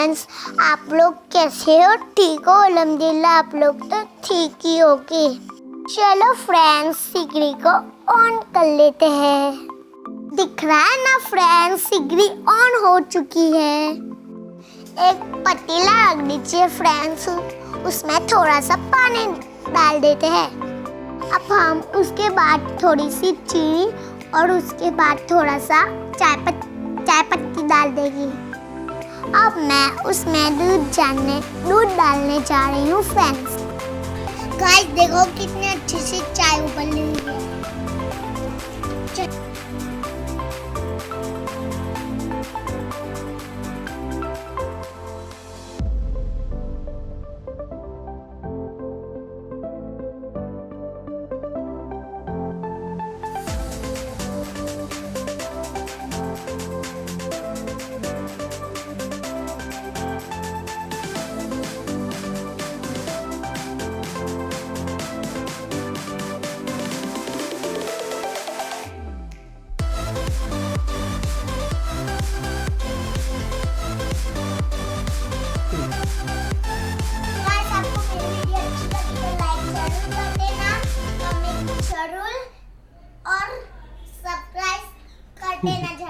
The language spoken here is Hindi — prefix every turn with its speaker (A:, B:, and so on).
A: फ्रेंड्स, आप लोग कैसे हो? ठीक हो? अल्हम्दुलिल्लाह आप लोग तो ठीक ही होगे। चलो फ्रेंड्स, सिगरी को ऑन कर लेते हैं। दिख रहा है ना फ्रेंड्स, सिगरी ऑन हो चुकी है। एक पतीला रख दीजिए फ्रेंड्स, उसमें थोड़ा सा पानी डाल देते हैं। अब हम उसके बाद थोड़ी सी चीनी और उसके बाद थोड़ा सा चाय पत्ती डाल देगी। अब मैं उसमें दूध डालने जा रही हूँ फ्रेंड्स। गाइस देखो कितनी अच्छी सी चाय उबल रही है। और सब्सक्राइब कर देना।